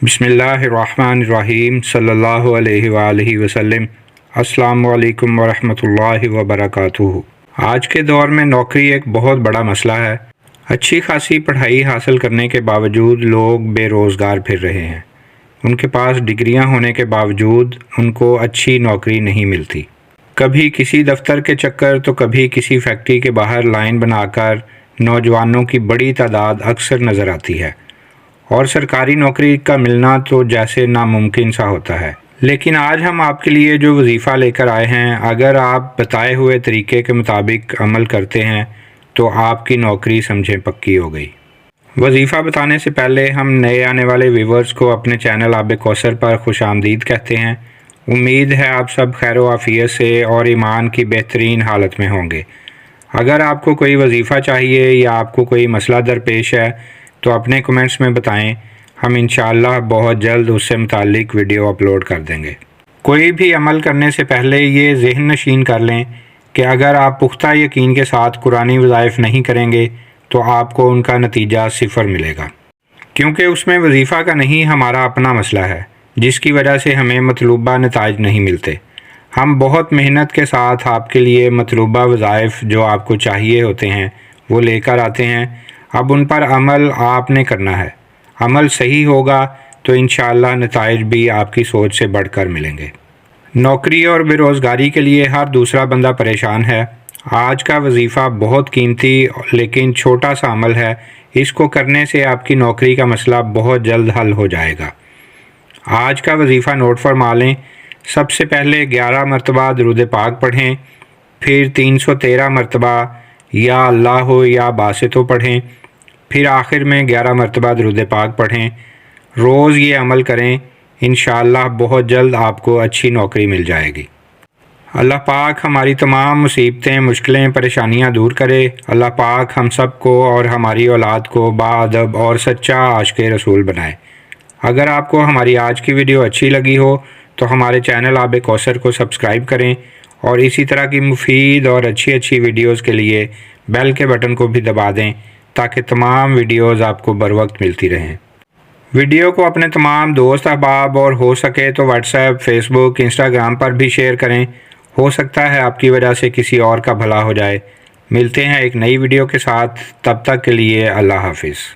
بسم اللہ الرحمن الرحیم صلی اللہ علیہ وآلہ وسلم۔ السلام علیکم ورحمۃ اللہ وبرکاتہ۔ آج کے دور میں نوکری ایک بہت بڑا مسئلہ ہے۔ اچھی خاصی پڑھائی حاصل کرنے کے باوجود لوگ بے روزگار پھر رہے ہیں۔ ان کے پاس ڈگریاں ہونے کے باوجود ان کو اچھی نوکری نہیں ملتی۔ کبھی کسی دفتر کے چکر تو کبھی کسی فیکٹری کے باہر لائن بنا کر نوجوانوں کی بڑی تعداد اکثر نظر آتی ہے، اور سرکاری نوکری کا ملنا تو جیسے ناممکن سا ہوتا ہے۔ لیکن آج ہم آپ کے لیے جو وظیفہ لے کر آئے ہیں، اگر آپ بتائے ہوئے طریقے کے مطابق عمل کرتے ہیں تو آپ کی نوکری سمجھیں پکی ہو گئی۔ وظیفہ بتانے سے پہلے ہم نئے آنے والے ویورز کو اپنے چینل آب کوثر پر خوش آمدید کہتے ہیں۔ امید ہے آپ سب خیر و عافیت سے اور ایمان کی بہترین حالت میں ہوں گے۔ اگر آپ کو کوئی وظیفہ چاہیے یا آپ کو کوئی مسئلہ درپیش ہے تو اپنے کمنٹس میں بتائیں، ہم انشاءاللہ بہت جلد اس سے متعلق ویڈیو اپلوڈ کر دیں گے۔ کوئی بھی عمل کرنے سے پہلے یہ ذہن نشین کر لیں کہ اگر آپ پختہ یقین کے ساتھ قرآنی وظائف نہیں کریں گے تو آپ کو ان کا نتیجہ صفر ملے گا، کیونکہ اس میں وظیفہ کا نہیں ہمارا اپنا مسئلہ ہے، جس کی وجہ سے ہمیں مطلوبہ نتائج نہیں ملتے۔ ہم بہت محنت کے ساتھ آپ کے لیے مطلوبہ وظائف جو آپ کو چاہیے ہوتے ہیں وہ لے کر آتے ہیں۔ اب ان پر عمل آپ نے کرنا ہے۔ عمل صحیح ہوگا تو انشاءاللہ نتائج بھی آپ کی سوچ سے بڑھ کر ملیں گے۔ نوکری اور بے روزگاری کے لیے ہر دوسرا بندہ پریشان ہے۔ آج کا وظیفہ بہت قیمتی لیکن چھوٹا سا عمل ہے۔ اس کو کرنے سے آپ کی نوکری کا مسئلہ بہت جلد حل ہو جائے گا۔ آج کا وظیفہ نوٹ فرما لیں۔ سب سے پہلے 11 مرتبہ درود پاک پڑھیں، پھر 313 مرتبہ یا اللہ ہو یا باسطو پڑھیں، پھر آخر میں 11 مرتبہ درود پاک پڑھیں۔ روز یہ عمل کریں، انشاءاللہ بہت جلد آپ کو اچھی نوکری مل جائے گی۔ اللہ پاک ہماری تمام مصیبتیں، مشکلیں، پریشانیاں دور کرے۔ اللہ پاک ہم سب کو اور ہماری اولاد کو باادب اور سچا عاشق رسول بنائے۔ اگر آپ کو ہماری آج کی ویڈیو اچھی لگی ہو تو ہمارے چینل آب کوثر کو سبسکرائب کریں، اور اسی طرح کی مفید اور اچھی ویڈیوز کے لیے بیل کے بٹن کو بھی دبا دیں تاکہ تمام ویڈیوز آپ کو بر وقت ملتی رہیں۔ ویڈیو کو اپنے تمام دوست احباب اور ہو سکے تو واٹس ایپ، فیس بک، انسٹاگرام پر بھی شیئر کریں۔ ہو سکتا ہے آپ کی وجہ سے کسی اور کا بھلا ہو جائے۔ ملتے ہیں ایک نئی ویڈیو کے ساتھ، تب تک کے لیے اللہ حافظ۔